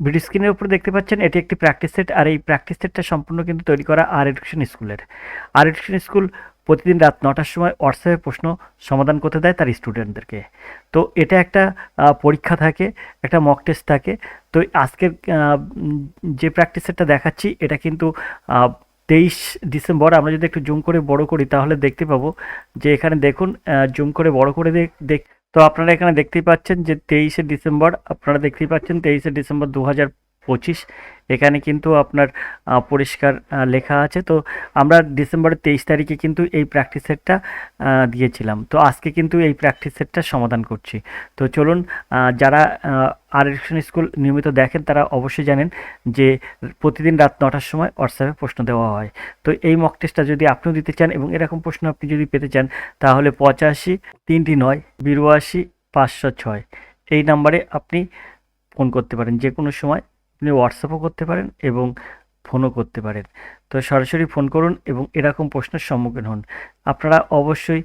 Video স্ক্রিনের উপর দেখতে পাচ্ছেন এটি একটি প্র্যাকটিস সেট, আর এই প্র্যাকটিস সেটটা সম্পূর্ণ কিন্তু তৈরি করা আর এডুকেশন স্কুলের। আর এডুকেশন স্কুল প্রতিদিন রাত ৯টার সময় হোয়াটসঅ্যাপে প্রশ্ন সমাধান করতে দেয় তার স্টুডেন্টদেরকে। তো এটা একটা পরীক্ষা থাকে, একটা মক টেস্ট থাকে। তো আজকের যে প্র্যাকটিস সেটটা দেখাচ্ছি এটা কিন্তু 23 ডিসেম্বর। আমরা যদি একটু জুম করে বড় করি তাহলে দেখতে পাবো যে এখানে দেখুন, জুম করে বড় করে দেখ। তো আপনারা এখানে দেখতেই পাচ্ছেন যে 23শে ডিসেম্বর, আপনারা দেখতেই পাচ্ছেন 23শে ডিসেম্বর 2025। এখানে কিন্তু আপনার পরিষ্কার লেখা আছে। তো আমরা ডিসেম্বরের 23 তারিখে কিন্তু এই প্র্যাকটিস সেটটা দিয়েছিলাম। তো আজকে কিন্তু এই প্র্যাকটিস সেটটা সমাধান করছি। তো চলুন, যারা আর এডুকেশন স্কুল নিয়মিত দেখেন তারা অবশ্যই জানেন যে প্রতিদিন রাত ৯টার সময় হোয়াটসঅ্যাপে প্রশ্ন দেওয়া হয়। তো এই মক টেস্টটা যদি আপনিও দিতে চান এবং এরকম প্রশ্ন আপনি যদি পেতে চান তাহলে 85 3টি 9 82 506 এই নাম্বারে আপনি ফোন করতে পারেন। যে কোনো সময় আপনি হোয়াটসঅ্যাপও করতে পারেন এবং ফোনও করতে পারেন। তো সরাসরি ফোন করুন এবং এরকম প্রশ্নের সম্মুখীন হন। আপনারা অবশ্যই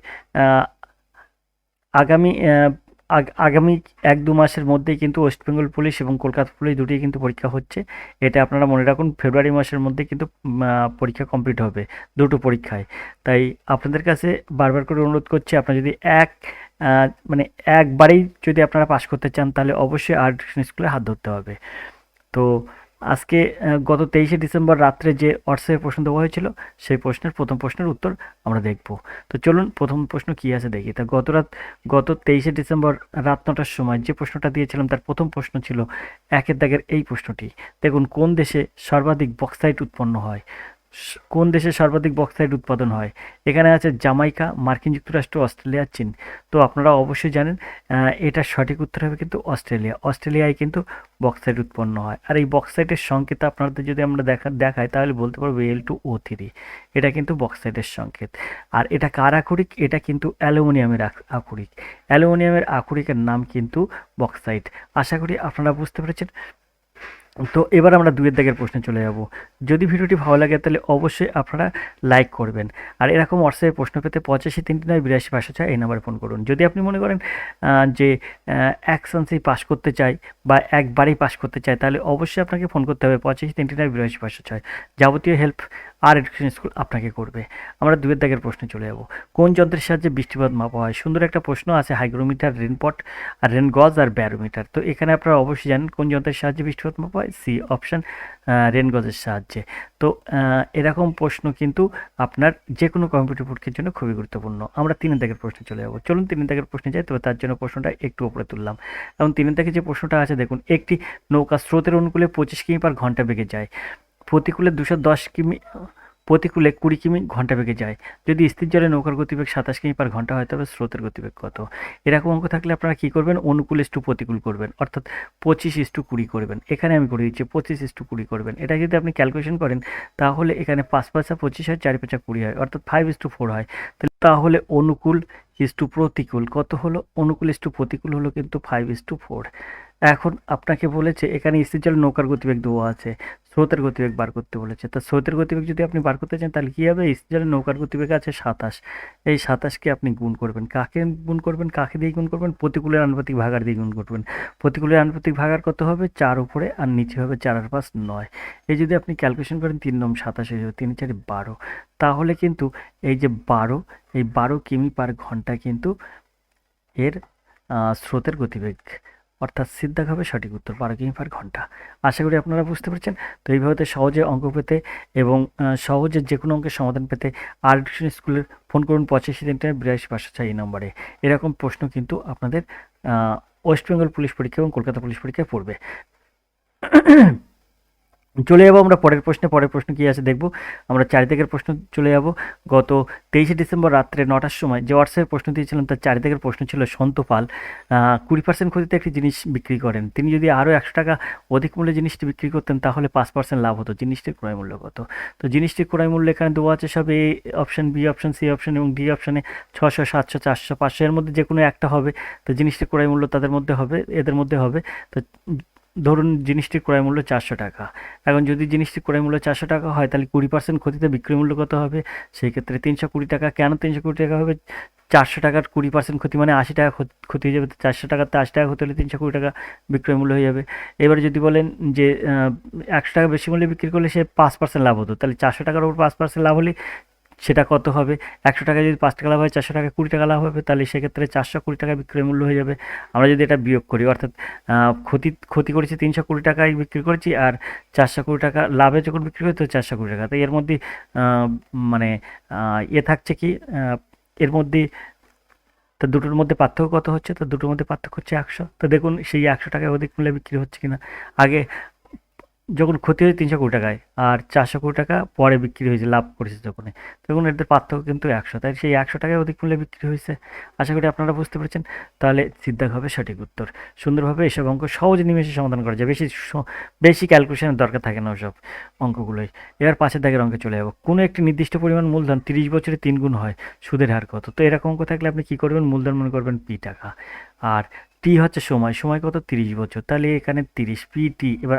আগামী আগামী ১-২ মাসের মধ্যেই কিন্তু ওয়েস্ট বেঙ্গল পুলিশ এবং কলকাতা পুলিশ দুটোই কিন্তু পরীক্ষা হচ্ছে। এটা আপনারা মনে রাখুন, ফেব্রুয়ারি মাসের মধ্যে কিন্তু পরীক্ষা কমপ্লিট হবে, দুটো পরীক্ষায়। তাই আপনাদের কাছে বারবার করে অনুরোধ করছি, আপনারা যদি মানে একবারেই যদি আপনারা পাস করতে চান তাহলে অবশ্যই আর স্কুলে হাত ধরতে হবে। তো আজকে গত 23শে ডিসেম্বর রাত্রে যে হোয়াটসঅ্যাপে প্রশ্ন দেওয়া হয়েছিল সেই প্রশ্নের প্রথম প্রশ্নের উত্তর আমরা দেখব। তো চলুন প্রথম প্রশ্ন কী আছে দেখি। তা গত 23শে ডিসেম্বর রাত ৯টার সময় যে প্রশ্নটা দিয়েছিলাম তার প্রথম প্রশ্ন ছিল ১-এর দাগের এই প্রশ্নটি। দেখুন, কোন দেশে সর্বাধিক বক্সাইট উৎপন্ন হয়? কোন দেশে সর্বাধিক বক্সাইট উৎপাদন হয়? এখানে আছে জামাইকা, মার্কিন যুক্তরাষ্ট্র, অস্ট্রেলিয়া, চীন। তো আপনারা অবশ্যই জানেন এটার সঠিক উত্তর হবে কিন্তু অস্ট্রেলিয়া। অস্ট্রেলিয়ায় কিন্তু বক্সাইট উৎপন্ন হয়। আর এই বক্সাইটের সংকেত আপনাদের যদি আমরা দেখাই তাহলে বলতে পারবো Al2O3। এটা কিন্তু বক্সাইটের সংকেত। আর এটা কার আকরিক? এটা কিন্তু অ্যালুমিনিয়ামের আকরিক। অ্যালুমিনিয়ামের আকরিকের নাম কিন্তু বক্সাইট। আশা করি আপনারা বুঝতে পেরেছেন। তো এবার আমরা ২-এর দাগের প্রশ্নে চলে যাব। যদি ভিডিওটি ভালো লাগে তাহলে অবশ্যই আপনারা লাইক করবেন। আর এরকম হোয়াটসঅ্যাপে প্রশ্ন পেতে 85 3টি 9 82 506 এই নাম্বারে ফোন করুন। যদি আপনি মনে করেন যে এক চান্সেই পাস করতে চাই বা একবারেই পাস করতে চাই তাহলে অবশ্যই আপনাকে ফোন করতে হবে 85 3টি 9 82 506। যাবতীয় হেল্প আর এডুকেশন স্কুল আপনাকে করবে। আমরা ২-এর দাগের প্রশ্নে চলে যাব। কোন যন্ত্রের সাহায্যে বৃষ্টিপাত মাপা হয়? সুন্দর একটা প্রশ্ন আছে, হাইগ্রোমিটার, রেনপট, আর রেনগজ আর ব্যারোমিটার। তো এখানে আপনারা অবশ্যই জানেন কোন যন্ত্রের সাহায্যে বৃষ্টিপাত মাপা হয়। সি অপশান, রেনগজের সাহায্যে। তো এরকম প্রশ্ন কিন্তু আপনার যে কোনো কম্পিউটার পরীক্ষার জন্য খুবই গুরুত্বপূর্ণ। আমরা ৩-এর দাগের প্রশ্নে চলে যাব। চলুন ৩-এর দাগের প্রশ্নে যাই, তবে তার জন্য প্রশ্নটা একটু উপরে তুললাম। এবং ৩-এর দাগে যে প্রশ্নটা আছে দেখুন, একটি নৌকা স্রোতের অনুকূলে 25 কিমি/ঘন্টা বেগে যায়, প্রতিকূলে 210 কিমি, প্রতিকূলে 20 কিমি/ঘন্টা বেগে যায়। যদি স্থির জলে নৌকার গতিবেগ 27 কিমি/ঘন্টা হয় তবে স্রোতের গতিবেগ কত? এরকম অঙ্ক থাকলে আপনারা কী করবেন? অনুকূল ইস্টু প্রতিকূল করবেন, অর্থাৎ 25:20 করবেন। এখানে আমি করে দিচ্ছি 25:20 করবেন। এটা যদি আপনি ক্যালকুলেশন করেন তাহলে এখানে 5 5 25 হয়, 4 5 20 হয়, অর্থাৎ 5:4 হয়। তাহলে অনুকূল ইস্টু প্রতিকূল কত হলো? অনুকূল ইস্টু প্রতিকূল হলো কিন্তু 5:4। এখন আপনাকে বলেছে এখানে স্থির জলে নৌকার গতিবেগ দেওয়া আছে, স্রোতের গতিবেগ বার করতে বলেছে। তা স্রোতের গতিবেগ যদি আপনি বার করতে চান তাহলে কী হবে? স্থির জলে নৌকার গতিবেগ আছে 27। এই 27কে আপনি গুণ করবেন। কাকে গুণ করবেন? কাকে দিয়ে গুণ করবেন? প্রতিকূলের আনুপাতিক ভাগার দিয়ে গুণ করবেন। প্রতিকূলের আনুপাতিক ভাগার কত হবে? 4 উপরে আর নিচে হবে 4 আর 5 9। এই যদি আপনি ক্যালকুলেশন করেন 3 9 27 হয়ে যাবে, 3 4 12। তাহলে কিন্তু এই যে 12, এই 12 কিমি/ঘন্টা কিন্তু এর স্রোতের গতিবেগ, অর্থাৎ সিদ্ধাক হবে সঠিক উত্তর, 12 কিমি/ঘন্টা। আশা করি আপনারা বুঝতে পেরেছেন। তো এইভাবে সহজে অঙ্ক পেতে এবং সহজে যে কোনো অঙ্কের সমাধান পেতে আর এডুকেশন স্কুলের ফোন করুন 85 3 9 82 506 এই নম্বরে। এরকম প্রশ্ন কিন্তু আপনাদের ওয়েস্ট বেঙ্গল পুলিশ পরীক্ষা এবং কলকাতা পুলিশ পরীক্ষায় পড়বে। চলে যাবো আমরা পরের প্রশ্নে। পরের প্রশ্ন কী আছে দেখব। আমরা 4 দাগের প্রশ্ন চলে যাব। গত 23শে ডিসেম্বর রাত্রে 9টার সময় যে হোয়াটসঅ্যাপে প্রশ্ন দিয়েছিলাম তার 4 দাগের প্রশ্ন ছিল, সন্তু পাল 20% ক্ষতিতে একটি জিনিস বিক্রি করেন। তিনি যদি আরও 100 টাকা অধিক মূল্যে জিনিসটি বিক্রি করতেন তাহলে 5% লাভ হতো। জিনিসটির ক্রয় মূল্য কত? তো জিনিসটির ক্রয় মূল্য এখানে দেওয়া আছে সব A option, B option, C option এবং ডি অপশানে 600 700 400 500 এর মধ্যে যে কোনো একটা হবে। তো জিনিসটির ক্রয় মূল্য তাদের মধ্যে হবে, এদের মধ্যে হবে। তো ধরুন জিনিসটির ক্রয় মূল্য 400 টাকা। এখন যদি জিনিসটির ক্রয় মূল্য 400 টাকা হয়, তাহলে 20% ক্ষতিতে বিক্রয় মূল্য কত হবে? সেই ক্ষেত্রে 320 টাকা। কেন 320 টাকা হবে? 400 টাকার 20% ক্ষতি মানে 80 টাকা ক্ষতি হয়ে যাবে। তো 400 টাকাতে 80 টাকা ক্ষতি হলে 320 টাকা বিক্রয় মূল্য হয়ে যাবে। এবারে যদি বলেন যে 100 টাকা বেশি মূল্যে বিক্রি করলে সে 5% লাভ হতো, তাহলে 400 টাকার উপর 5% লাভ হলে সেটা কত হবে? 100 টাকা যদি 5 টাকা লাভ হয়, 400 টাকা 20 টাকা লাভ হবে, তাহলে সেক্ষেত্রে 420 টাকা বিক্রয় মূল্য হয়ে যাবে। আমরা যদি এটা বিয়োগ করি, অর্থাৎ ক্ষতি করেছি 320 টাকায় বিক্রি করেছি, আর 420 টাকা লাভে যখন বিক্রি করি তো 420 টাকা। তো এর মধ্যে মানে থাকছে কি, এর মধ্যে তো দুটোর মধ্যে পার্থক্য কত হচ্ছে? তো দুটোর মধ্যে পার্থক্য হচ্ছে 100। তো দেখুন সেই 100 টাকায় অধিক মূল্যে বিক্রি হচ্ছে কিনা। আগে যখন ক্ষতি হয়েছে 320 টাকায়, আর 420 টাকা পরে বিক্রি হয়েছে, লাভ করেছে যখন, তখন এদের পার্থক্য কিন্তু 100, তাই সেই 100 টাকায় অধিক মূল্যে বিক্রি হয়েছে। আশা করি আপনারা বুঝতে পেরেছেন। তাহলে সিদ্ধাক হবে সঠিক উত্তর। সুন্দরভাবে এসব অঙ্ক সহজে নিমেষে সমাধান করা যায়, বেশি ক্যালকুলেশনের দরকার থাকে না ওসব অঙ্কগুলোই। এবার 5-এর দাগের অঙ্কে চলে যাবো। কোনো একটি নির্দিষ্ট পরিমাণ মূলধন 30 বছরে 3 গুণ হয়, সুদের হার কত? তো এরকম অঙ্ক থাকলে আপনি কি করবেন? মূলধন মনে করবেন p টাকা, আর টি হচ্ছে সময়, সময় কত? 30 বছর। তাহলে এখানে 30 পিটি। এবার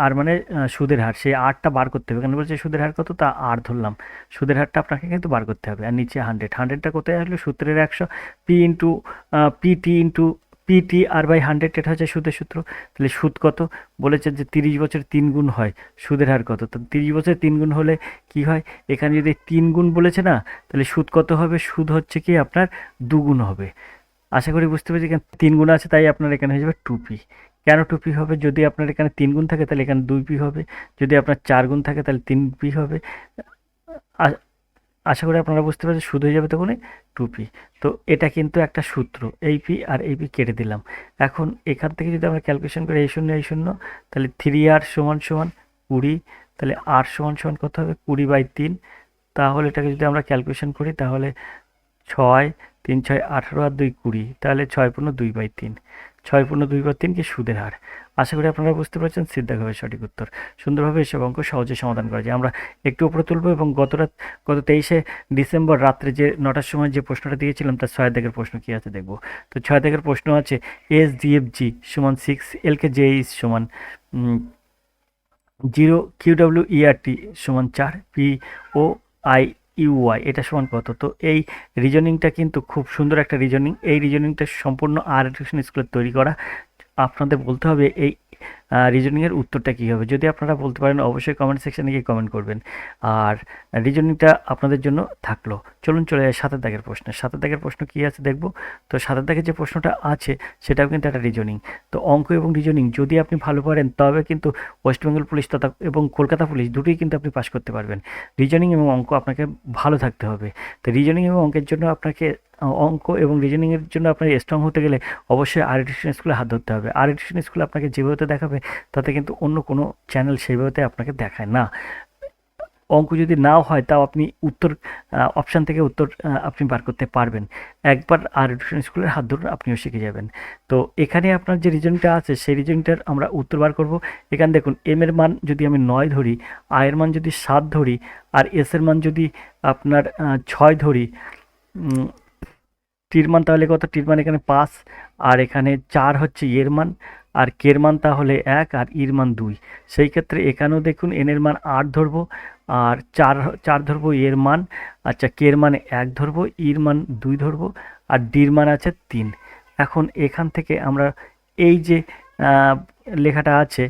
আর মানে সুদের হার, সেই আরটা বার করতে হবে। এখানে বলছে সুদের হার কত, তা আর ধরলাম। সুদের হারটা আপনাকে কিন্তু বার করতে হবে। আর নিচে 100, 100টা কোথায় আসলো? সূত্রের 100, P into PT R by 100, এটা হচ্ছে সুদের সূত্র। তাহলে সুদ কত বলেছে? যে 30 বছর 3 গুণ হয়, সুদের হার কত? তো 30 বছর 3 গুণ হলে কি হয়? এখানে যদি 3 গুণ বলেছে না, তাহলে সুদ কত হবে? সুদ হচ্ছে কি আপনার 2 গুণ হবে। আশা করি বুঝতে পেরেছি। এখানে 3 গুণ আছে, তাই আপনার এখানে হয়ে যাবে 2p। কেন 2p হবে? যদি আপনার এখানে 3 গুণ থাকে তাহলে এখানে 2p হবে, যদি আপনার 4 গুণ থাকে তাহলে 3p হবে। আ- আশা করি আপনারা বুঝতে পারছেন। সুদ হয়ে যাবে তখন 2p। তো এটা কিন্তু একটা সূত্র, এই p আর এই p কেটে দিলাম। এখন এখান থেকে যদি আমরা ক্যালকুলেশন করি এই শূন্য, তাহলে 3r সমান সমান 20, তাহলে r সমান সমান কত হবে? 20/3। তাহলে এটাকে যদি আমরা ক্যালকুলেশন করি, তাহলে 6, 3 6 18 আর 2 20, তাহলে 6/2/3। 6/2/3 কি সুদের হার। আশা করি আপনারা বুঝতে পারছেন। সিদ্ধাক হবে সঠিক উত্তর। সুন্দরভাবে এসব অঙ্ক সহজে সমাধান করা যায়। আমরা একটু উপরে তুলব এবং গত 23শে ডিসেম্বর রাত্রে যে 9টার সময় যে প্রশ্নটা দিয়েছিলাম, তার 6 দাগের প্রশ্ন কি আছে দেখব। তো 6 দাগের প্রশ্ন আছে SDFG সমান 6, LKJE সমান 0, QWERT সমান 4, POIUY এটা সমান কত? তো এই রিজনিংটা কিন্তু খুব সুন্দর একটা রিজনিং। এই রিজনিংটা সম্পূর্ণ আর এডুকেশন স্কুলের তৈরি করা। আপনাদের বলতে হবে এই রিজনিংয়ের উত্তরটা কী হবে। যদি আপনারা বলতে পারেন অবশ্যই কমেন্ট সেকশানে গিয়ে কমেন্ট করবেন। আর রিজনিংটা আপনাদের জন্য থাকলো। চলুন চলে যাই 7 দাগের প্রশ্নে। 7 দাগের প্রশ্ন কী আছে দেখব। তো 7 দাগের যে প্রশ্নটা আছে সেটাও কিন্তু একটা রিজনিং। তো অঙ্ক এবং রিজনিং যদি আপনি ভালো পারেন, তবে কিন্তু ওয়েস্ট বেঙ্গল পুলিশ তথা এবং কলকাতা পুলিশ দুটোই কিন্তু আপনি পাস করতে পারবেন। রিজনিং এবং অঙ্ক আপনাকে ভালো থাকতে হবে। তো রিজনিং এবং অঙ্কের জন্য আপনাকে অঙ্ক এবং রিজনিংয়ের জন্য আপনাকে স্ট্রং হতে গেলে অবশ্যই আর এডুকেশন স্কুলে হাত ধরতে হবে। আর এডুকেশন স্কুল আপনাকে যেভাবে দেখাবে, তাতে কিন্তু অন্য কোনো চ্যানেল সেইভাবে আপনাকে দেখায় না। অঙ্ক যদি নাও হয়, তাও আপনি উত্তর অপশান থেকে উত্তর আপনি বার করতে পারবেন। একবার আর এডুকেশন স্কুলের হাত ধরুন, আপনিও শিখে যাবেন। তো এখানে আপনার যে রিজনিংটা আছে, সেই রিজনিংটার আমরা উত্তর বার করব। এখানে দেখুন, এম এর মান যদি আমি 9 ধরি, আয়ের মান যদি 7 ধরি, আর এস এর মান যদি আপনার 6 ধরি, টির মান তাহলে কত? টির মান এখানে 5, আর এখানে 4 হচ্ছে এর মান, আর কের মান তাহলে 1, আর ইর মান 2। সেই ক্ষেত্রে এখানেও দেখুন এনের মান 8 ধরবো, আর 4 ধরবো এর মান। আচ্ছা, কের মান 1 ধরবো, ইর মান 2 ধরবো, আর ডির মান আছে 3। এখন এখান থেকে আমরা এই যে লেখাটা আছে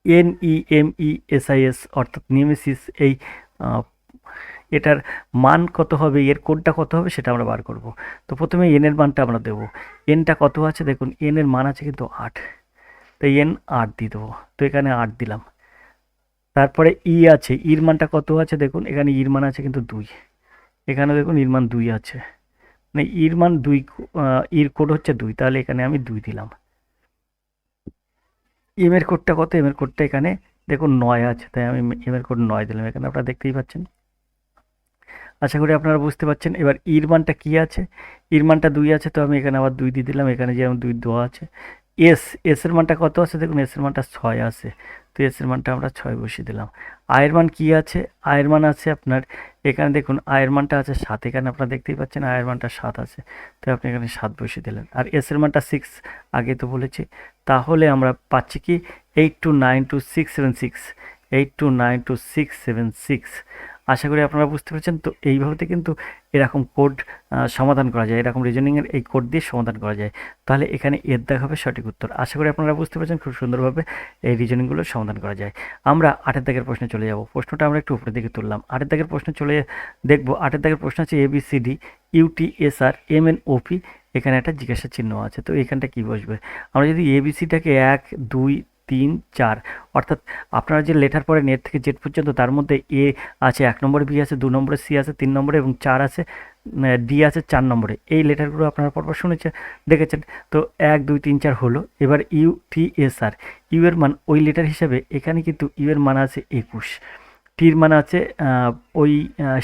NEMESIS অর্থাৎ নেমেসিস, এই এটার মান কত হবে, এর কোডটা কত হবে, সেটা আমরা বার করব। তো প্রথমে এনের মানটা আমরা দেবো। এনটা কত আছে দেখুন, এনের মান আছে কিন্তু 8, তো এন 8 দিয়ে দেবো। তো এখানে 8 দিলাম। তারপরে ই আছে, ইর মানটা কত আছে দেখুন, এখানে ইর মান আছে কিন্তু 2। এখানে দেখুন ইর মান 2 আছে, মানে ইর মান 2, ইর কোড হচ্ছে 2, তাহলে এখানে আমি 2 দিলাম। এম এর কোডটা কত? এম এর কোডটা এখানে দেখুন 9 আছে, তাই আমি এম এর কোড 9 দিলাম। এখানে আপনারা দেখতেই পাচ্ছেন। আশা করি আপনারা বুঝতে পারছেন। এবার ইর মানটা কী আছে? ইর মানটা 2 আছে, তো আমি এখানে আবার 2 দিয়ে দিলাম। এখানে যেমন 2 দেওয়া আছে। এস, এসের মানটা কত আছে দেখুন, এসের মানটা 6 আছে, তো এসের মানটা আমরা 6 বসিয়ে দিলাম। আয়ের মান কি আছে, আয়ের মান আছে আপনার এখানে দেখুন আয়ের মানটা আছে 7, এখানে আপনারা দেখতেই পাচ্ছেন আয়ের মানটা 7 আছে, তো আপনি এখানে 7 বসিয়ে দিলেন। আর এসের মানটা 6 আগে তো বলেছি, তাহলে আমরা পাচ্ছি কি 8292,676, 8292,676। আশা করি আপনারা বুঝতে পেরেছেন। তো এইভাবে কিন্তু এরকম কোড সমাধান করা যায়, এরকম রিজনিংয়ের এই কোড দিয়ে সমাধান করা যায়। তাহলে এখানে এর দেখাবে সঠিক উত্তর। আশা করি আপনারা বুঝতে পেরেছেন, খুব সুন্দরভাবে এই রিজনিংগুলো সমাধান করা যায়। আমরা 8 দাগের প্রশ্নে চলে যাব। প্রশ্নটা আমরা একটু উপরের দিকে তুললাম। 8 দাগের প্রশ্নে চলে দেখব। 8 দাগের প্রশ্ন আছে ABCD UTSR MNOP, এখানে একটা জিজ্ঞাসা চিহ্ন আছে, তো এখানটা কি বসবে? আমরা যদি ABCটাকে 1 2 3 4, অর্থাৎ আপনারা যে লেটার পরে নেট থেকে জেড পর্যন্ত, তার মধ্যে এ আছে 1 নম্বরে, বি আছে 2 নম্বরে, সি আছে 3 নম্বরে এবং 4 আছে, ডি আছে 4 নম্বরে। এই লেটারগুলো আপনারা পরপর শুনেছেন, দেখেছেন। তো 1 2 3 4 হলো। এবার UTSR, ইউ এর মান ওই লেটার হিসাবে এখানে কিন্তু ইউ এর মান আছে 21, টির মান আছে ওই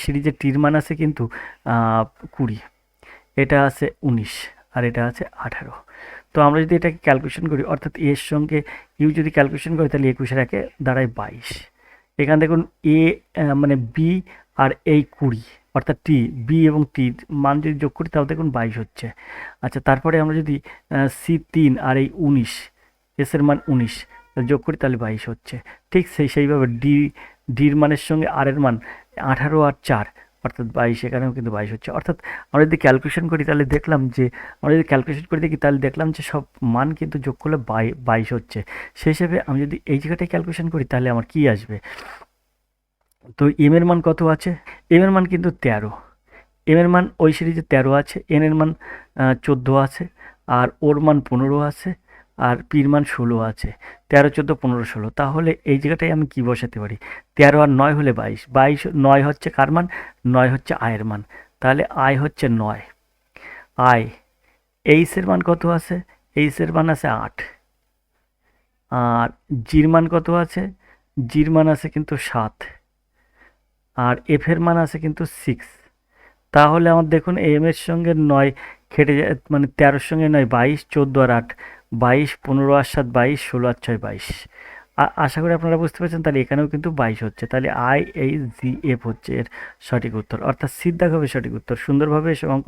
সিরিজের টির মান আছে কিন্তু 20, এটা আছে 19 আর এটা আছে 18। তো আমরা যদি এটাকে ক্যালকুলেশন করি, অর্থাৎ এর সঙ্গে ইউ যদি ক্যালকুলেশন করি, তাহলে 21-এর একে দাঁড়ায় 22। এখানে দেখুন এ মানে বি আর এই 20, অর্থাৎ টি, বি এবং টি মান যদি যোগ করি তাও দেখুন 22 হচ্ছে। আচ্ছা, তারপরে আমরা যদি সি 3 আর এই 19, এসের মান 19 যোগ করি তাহলে 22 হচ্ছে। ঠিক সেইভাবে ডির মানের সঙ্গে আর এর মান 18 আর 4, অর্থাৎ 22, এখানেও কিন্তু 22 হচ্ছে। অর্থাৎ আমরা যদি ক্যালকুলেশন করি তাহলে দেখলাম যে, আমরা যদি ক্যালকুলেশন করে দেখি তাহলে দেখলাম যে সব মান কিন্তু যোগ করলে 22 হচ্ছে। সেই হিসেবে আমি যদি এই জায়গাটায় ক্যালকুলেশন করি তাহলে আমার কি আসবে? তো এম এর মান কত আছে? এম এর মান কিন্তু 13, এম এর মান ওই সিরিজে 13 আছে, এন এর মান 14 আছে, আর ওর মান 15 আছে, আর পির মান 16 আছে। 13 14 15 16, তাহলে এই জায়গাটায় আমি কি বসাতে পারি? 13 আর 9 হলে 22, 22 9 হচ্ছে কার মান? 9 হচ্ছে আয়ের মান, তাহলে আয় হচ্ছে 9। আয়, এইসের মান কত আছে? এইসের মান আছে 8, আর জির মান কত আছে? জির মান আছে কিন্তু 7, আর এফের মান আছে কিন্তু 6। তাহলে আমার দেখুন এম এর সঙ্গে 9 কেটে যায়, মানে 13-র সঙ্গে 9 22, 14 আর 8 22, 15 আর 7 22, 16 আর 6 22। আশা করি আপনারা বুঝতে পারছেন। তাহলে এখানেও কিন্তু 22 হচ্ছে, তাহলে IHGF হচ্ছে এর সঠিক উত্তর, অর্থাৎ সিদ্ধাক হবে সঠিক উত্তর। সুন্দরভাবে এসব অঙ্ক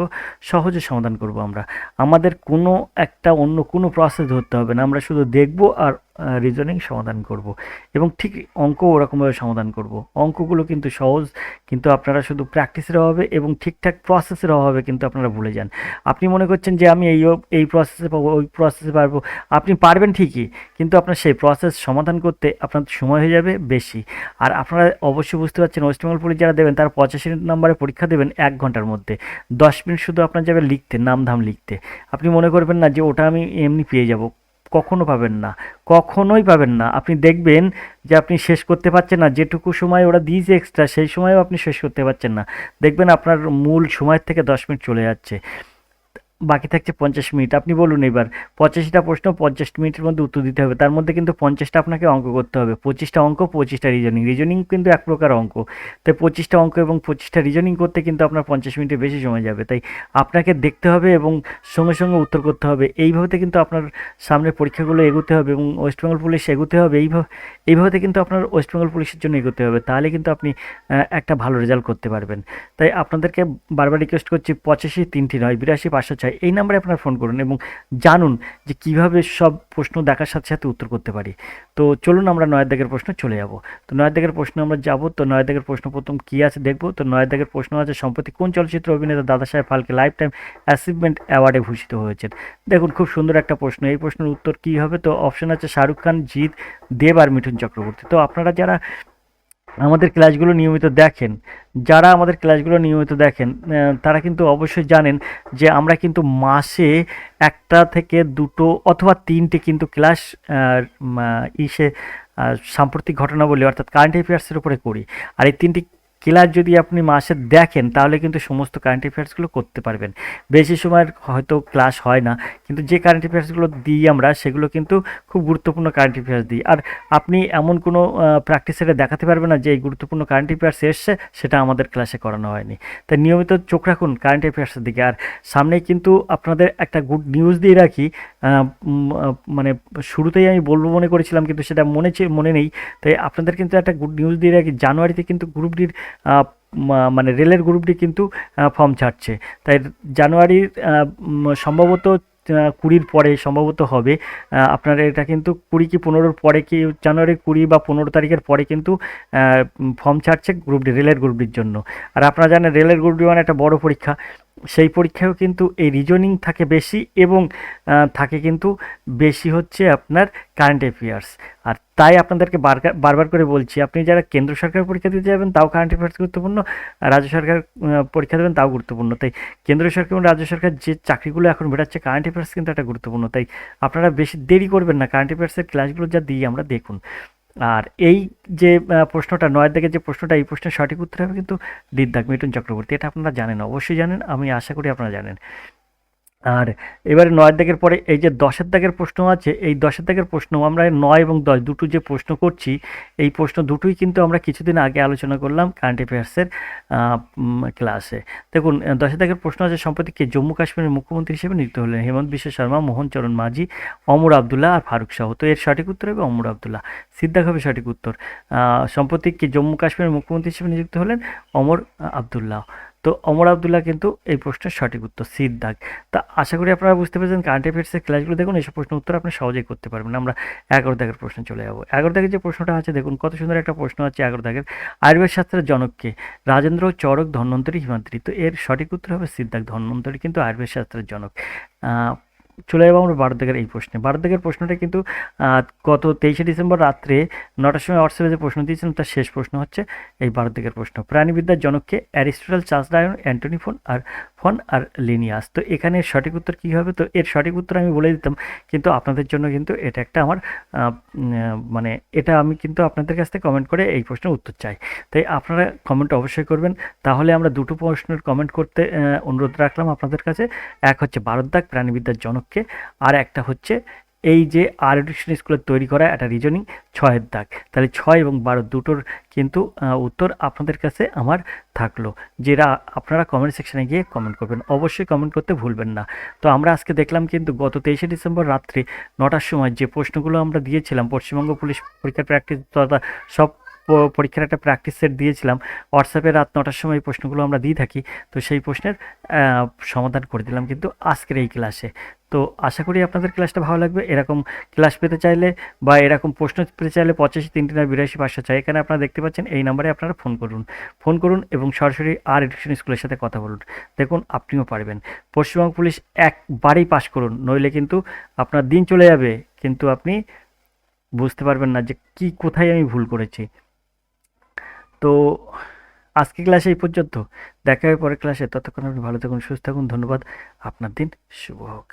সহজে সমাধান করব আমরা। আমাদের কোনো একটা অন্য কোনো প্রসেস ধরতে হবে না, আমরা শুধু দেখব আর রিজনিং সমাধান করব, এবং ঠিক অঙ্ক ওরকমভাবে সমাধান করব। অঙ্কগুলো কিন্তু সহজ, কিন্তু আপনারা শুধু প্র্যাকটিসের অভাবে এবং ঠিকঠাক প্রসেসের অভাবে কিন্তু আপনারা ভুলে যান। আপনি মনে করছেন যে আমি এই প্রসেসে পাবো, ওই প্রসেসে পারবো, আপনি পারবেন ঠিকই, কিন্তু আপনার সেই প্রসেস সমাধান করতে আপনার সময় হয়ে যাবে বেশি। আর আপনারা অবশ্যই বুঝতে পারছেন, ওয়েস্ট বেঙ্গল পুলিশ যারা দেবেন তারা 85 নম্বরে পরীক্ষা দেবেন 1 ঘন্টার মধ্যে। 10 মিনিট শুধু আপনার যাবে লিখতে, নাম ধাম লিখতে। আপনি মনে করবেন না যে ওটা আমি এমনি পেয়ে যাব, কখনো পাবেন না, কখনোই পাবেন না। আপনি দেখবেন যে আপনি শেষ করতে পারছেন না, যেটুকু সময় ওরা দিয়েছে এক্সট্রা সেই সময়ও আপনি শেষ করতে পারছেন না। দেখবেন আপনার মূল সময়ের থেকে 10 মিনিট চলে যাচ্ছে, বাকি থাকছে 50 মিনিট। আপনি বলুন এবার 85টা প্রশ্ন 50 মিনিটের মধ্যে উত্তর দিতে হবে, তার মধ্যে কিন্তু 50টা আপনাকে অঙ্ক করতে হবে, 25টা অঙ্ক 25টা রিজনিং কিন্তু এক প্রকার অঙ্ক। তাই 25টা অঙ্ক এবং 25টা রিজনিং করতে কিন্তু আপনার 50 মিনিটের বেশি সময় যাবে। তাই আপনাকে দেখতে হবে এবং সঙ্গে সঙ্গে উত্তর করতে হবে। এইভাবে কিন্তু আপনার সামনে পরীক্ষাগুলো এগোতে হবে এবং ওয়েস্ট বেঙ্গল পুলিশ এগোতে হবে। এইভাবে কিন্তু আপনার ওয়েস্ট বেঙ্গল পুলিশের জন্য এগোতে হবে, তাহলে কিন্তু আপনি একটা ভালো রেজাল্ট করতে পারবেন। তাই আপনাদেরকে বারবার রিকোয়েস্ট করছি, 85 3টি নয় 82 506 এই নাম্বারে আপনারা ফোন করুন এবং জানুন যে কিভাবে সব প্রশ্ন দেখার সাথে সাথে উত্তর করতে পারি। তো চলুন আমরা 9 দাগের প্রশ্ন চলে যাব। তো 9 দাগের প্রশ্ন আমরা যাব। তো 9 দাগের প্রশ্ন প্রথম কি আছে দেখব। তো 9 দাগের প্রশ্ন আছে, সম্প্রতি কোন চলচ্চিত্র অভিনেতা দাদা সাহেব ফালকে লাইফ টাইম অ্যাচিভমেন্ট অ্যাওয়ার্ডে ভূষিত হয়েছেন? দেখুন খুব সুন্দর একটা প্রশ্ন। এই প্রশ্নের উত্তর কি হবে? তো অপশন আছে শাহরুখ খান, জিৎ, দেব আর মিঠুন চক্রবর্তী। তো আপনারা যারা আমাদের ক্লাসগুলো নিয়মিত দেখেন, তারা কিন্তু অবশ্যই জানেন যে আমরা কিন্তু মাসে 1টা থেকে 2টো অথবা 3টে কিন্তু ক্লাস সাম্প্রতিক ঘটনাবলী অর্থাৎ কারেন্ট অ্যাফেয়ার্সের উপরে করি। আর এই 3টি ক্লাস যদি আপনি মাসে দেখেন তাহলে কিন্তু সমস্ত কারেন্ট অ্যাফেয়ার্সগুলো করতে পারবেন। বেশি সময়ের হয়তো ক্লাস হয় না, কিন্তু যে কারেন্ট অ্যাফেয়ার্সগুলো দিই আমরা সেগুলো কিন্তু খুব গুরুত্বপূর্ণ কারেন্ট অ্যাফেয়ার্স দিই। আর আপনি এমন কোনো প্র্যাকটিস সেটে দেখাতে পারবেন না যে এই গুরুত্বপূর্ণ কারেন্ট অ্যাফেয়ার্স এসছে সেটা আমাদের ক্লাসে করানো হয়নি। তাই নিয়মিত চোখ রাখুন কারেন্ট অ্যাফেয়ার্সের দিকে। আর সামনেই কিন্তু আপনাদের একটা গুড নিউজ দিয়ে রাখি। মানে শুরুতেই আমি বলবো মনে করেছিলাম, কিন্তু সেটা মনে নেই। তাই আপনাদের কিন্তু একটা গুড নিউজ দিয়ে রাখি, জানুয়ারিতে কিন্তু গ্রুপ ডির মানে রেলের গ্রুপ ডি কিন্তু ফর্ম ছাড়ছে। তাই জানুয়ারির সম্ভবত 20-র পরে সম্ভবত হবে। আপনার এটা কিন্তু 20 কি 15-র পরে, কি জানুয়ারির 20 বা 15 তারিখের পরে কিন্তু ফর্ম ছাড়ছে গ্রুপ ডি, রেলের গ্রুপ ডির জন্য। আর আপনারা জানেন রেলের গ্রুপ ডি মানে একটা বড় পরীক্ষা। সেই পরীক্ষায়ও কিন্তু এই রিজনিং থাকে বেশি, এবং থাকে কিন্তু বেশি হচ্ছে আপনার কারেন্ট অ্যাফেয়ার্স। আর তাই আপনাদেরকে বারবার করে বলছি, আপনি যারা কেন্দ্র সরকার পরীক্ষা দিতে যাবেন তাও কারেন্ট অ্যাফেয়ার্স গুরুত্বপূর্ণ, রাজ্য সরকার পরীক্ষা দেবেন তাও গুরুত্বপূর্ণ। তাই কেন্দ্র সরকার এবং রাজ্য সরকার যে চাকরিগুলো এখন বেরাচ্ছে, কারেন্ট অ্যাফেয়ার্স কিন্তু একটা গুরুত্বপূর্ণ। তাই আপনারা বেশি দেরি করবেন না, কারেন্ট অ্যাফেয়ার্সের ক্লাসগুলো যা দিই আমরা দেখুন। আর এই যে প্রশ্নটা 9 দাগের যে প্রশ্নটা, এই প্রশ্নের সঠিক উত্তর হবে কিন্তু ডির দাগ, মিঠুন চক্রবর্তী। এটা আপনারা জানেন, অবশ্যই জানেন, আমি আশা করি আপনারা জানেন। আর এবারে 9 দাগের পরে এই যে 10 দাগের প্রশ্ন আছে, এই 10 দাগের প্রশ্ন আমরা 9 এবং 10 দুটো যে প্রশ্ন করছি, এই প্রশ্ন দুটোই কিন্তু আমরা কিছুদিন আগে আলোচনা করলাম কারেন্ট অ্যাফেয়ার্সের ক্লাসে। দেখুন 10 দাগের প্রশ্ন আছে, সম্প্রতি কে জম্মু কাশ্মীরের মুখ্যমন্ত্রী হিসেবে নিযুক্ত হলেন? হেমন্ত বিশ্ব শর্মা, মোহন চরণ মাঝি, অমর আবদুল্লাহ আর ফারুক শাহ। তো এর সঠিক উত্তর হবে অমর আবদুল্লাহ, সিদ্ধাক হবে সঠিক উত্তর। সম্প্রতি কে জম্মু কাশ্মীরের মুখ্যমন্ত্রী হিসেবে নিযুক্ত হলেন? অমর আবদুল্লাহ। তো অমর আবদুল্লাহ কিন্তু এই প্রশ্নের সঠিক উত্তর, সিদ্ধাক। তা আশা করি আপনারা বুঝতে পেরেছেন। কারেন্ট অ্যাফেয়ার্সের ক্লাসগুলো দেখুন, এইসব প্রশ্ন উত্তর আপনি সহজেই করতে পারবেন। আমরা 11 দাগের প্রশ্ন চলে যাবো। 11 দাগের যে প্রশ্নটা আছে দেখুন, কত সুন্দর একটা প্রশ্ন আছে 11 দাগের। আয়ুর্বেদ শাস্ত্রের জনককে? রাজেন্দ্র, চরক, ধন্বন্তরী, হিমাদ্রি। তো এর সঠিক উত্তর হবে সিদ্ধাক, ধন্বন্তরী কিন্তু আয়ুর্বেদ শাস্ত্রের জনক। চলে যাবো আমরা 12 দাগের এই প্রশ্নে। 12 দাগের প্রশ্নটা কিন্তু গত 23শে ডিসেম্বর রাত্রে 9টার সময় হোয়াটসঅ্যাপে যে প্রশ্ন দিয়েছিলাম তার শেষ প্রশ্ন হচ্ছে এই 12 দাগের প্রশ্ন। প্রাণীবিদ্যার জনককে? Aristotle, Charles Darwin, Antony von আর লিনিয়াস। তো এখানে সঠিক উত্তর কী হবে? তো এর সঠিক উত্তর আমি বলে দিতাম, কিন্তু আপনাদের জন্য কিন্তু এটা একটা আমার মানে এটা আমি কিন্তু আপনাদের কাছ থেকে কমেন্ট করে এই প্রশ্নের উত্তর চাই। তাই আপনারা কমেন্ট অবশ্যই করবেন। তাহলে আমরা দুটো প্রশ্নের কমেন্ট করতে অনুরোধ রাখলাম আপনাদের কাছে। এক হচ্ছে 12 দাগ প্রাণীবিদ্যার জনককে, আর একটা হচ্ছে এই যে আর এডুকেশন স্কুলের তৈরি করা একটা রিজনিং 6 দাগ। তাহলে 6 এবং 12 দুটোর কিন্তু উত্তর আপনাদের কাছে আমার থাকলো, যেটা আপনারা কমেন্ট সেকশনে গিয়ে কমেন্ট করবেন। অবশ্যই কমেন্ট করতে ভুলবেন না। তো আমরা আজকে দেখলাম কিন্তু গত 23শে ডিসেম্বর রাত্রে 9টার সময় যে প্রশ্নগুলো আমরা দিয়েছিলাম, পশ্চিমবঙ্গ পুলিশ পরীক্ষার প্র্যাকটিস তথা সব পরীক্ষার একটা প্র্যাকটিস সেট দিয়েছিলাম হোয়াটসঅ্যাপে রাত 9টার সময় এই প্রশ্নগুলো আমরা দিয়ে থাকি। তো সেই প্রশ্নের সমাধান করে দিলাম কিন্তু আজকের এই ক্লাসে। তো আশা করি আপনাদের ক্লাসটা ভালো লাগবে। এরকম ক্লাস পেতে চাইলে বা এরকম প্রশ্ন পেতে চাইলে 85 39 82 506, এখানে আপনারা দেখতে পাচ্ছেন, এই নাম্বারে আপনারা ফোন করুন এবং সরাসরি আর এডুকেশন স্কুলের সাথে কথা বলুন। দেখুন আপনিও পারবেন। পশ্চিমবঙ্গ পুলিশ একবারেই পাস করুন, নইলে কিন্তু আপনার দিন চলে যাবে, কিন্তু আপনি বুঝতে পারবেন না যে কোথায় আমি ভুল করেছি। তো আজকে ক্লাসে এই পর্যন্ত, দেখা হবে পরের ক্লাসে। ততক্ষণ আপনি ভালো থাকুন, সুস্থ থাকুন। ধন্যবাদ। আপনার দিন শুভ হোক।